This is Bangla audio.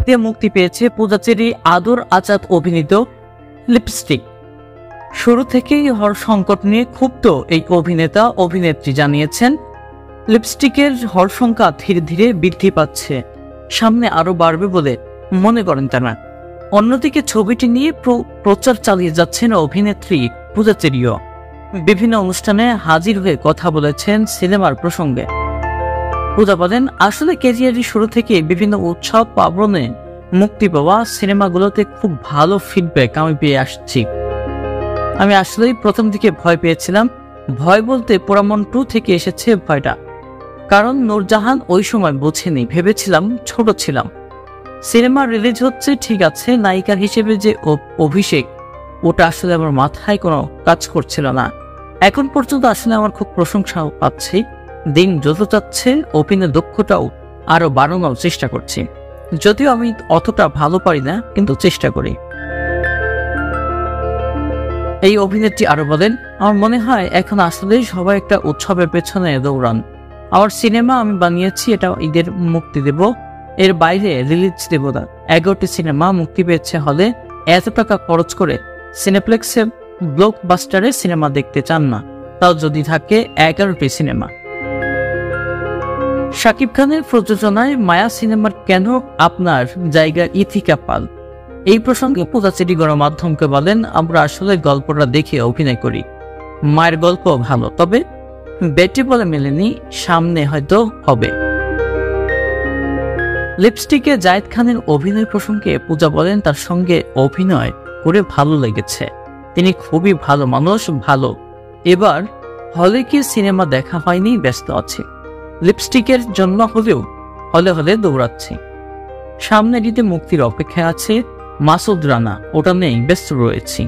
মুক্তি পেয়েছে পূজাচেরি আদর আজাদ অভিনীত লিপস্টিক। শুরু থেকেই হর সংকট নিয়ে ক্ষুব্ধ এই অভিনেতা অভিনেত্রী জানিয়েছেন, লিপস্টিকের হর সংখ্যা ধীরে ধীরে বৃদ্ধি পাচ্ছে, সামনে আরো বাড়বে বলে মনে করেন তারা। অন্যদিকে ছবিটি নিয়ে প্রচার চালিয়ে যাচ্ছেন অভিনেত্রী পূজাচেরিও। বিভিন্ন অনুষ্ঠানে হাজির হয়ে কথা বলেছেন সিনেমার প্রসঙ্গে। পূজা বলেন, আসলে ক্যারিয়ারের শুরু থেকে বিভিন্ন উৎসব পার্বণে মুক্তি পাওয়া সিনেমাগুলোতে খুব ভালো ফিডব্যাক আমি পেয়ে আসছি। আমি আসলেই প্রথম দিকে ভয় পেয়েছিলাম। ভয় বলতে পোড়ামন 2 থেকে এসেছে ভয়টা, কারণ নূরজাহান ওই সময় বোঝেনি, ভেবেছিলাম ছোট ছিলাম। সিনেমা রিলিজ হচ্ছে ঠিক আছে, নায়িকা হিসেবে যে অভিষেক, ওটা আসলে আমার মাথায় কোনো কাজ করছিল না। এখন পর্যন্ত আসলে আমার খুব প্রশংসা পাচ্ছি। দিন যত যাচ্ছে অভিনয় দক্ষতাও আরো বাড়ানোর চেষ্টা করছি, যদিও আমি অতটা ভালো পারি না, কিন্তু চেষ্টা করি। এই অভিনেত্রী আরো বলেন, আমার মনে হয় এখন আসলে সবাই একটা উৎসবের পেছনে দৌড়ান। আমার সিনেমা আমি বানিয়েছি, এটা ঈদের মুক্তি দেব, এর বাইরে রিলিজ দেব না। 11টি সিনেমা মুক্তি পেয়েছে হলে, এত টাকা খরচ করে সিনেপ্লেক্সে ব্লকবাস্টারে সিনেমা দেখতে চান না, তাও যদি থাকে 11টি সিনেমা। শাকিব খানের প্রযোজনায় মায়া সিনেমার কেন আপনার জায়গা ইথিকা পাল? এই প্রসঙ্গে পূজাচেরি গণমাধ্যমকে বলেন, আমরা আসলে গল্পটা দেখে অভিনয় করি। মায়ের গল্প ভালো, তবে বেটি বলে মেলেনি, সামনে হয়তো হবে। লিপস্টিকে জায়েদ খানের অভিনয় প্রসঙ্গে পূজা বলেন, তার সঙ্গে অভিনয় করে ভালো লেগেছে, তিনি খুবই ভালো মানুষ, ভালো। এবার হলে কি সিনেমা দেখা হয়নি, ব্যস্ত আছে। লিপস্টিকের জন্য হলেও হলে দৌড়াচ্ছি। সামনে ঈদে মুক্তির অপেক্ষা আছে। মাসুদ রানা, ওটা নেই, ব্যস্ত রয়েছি।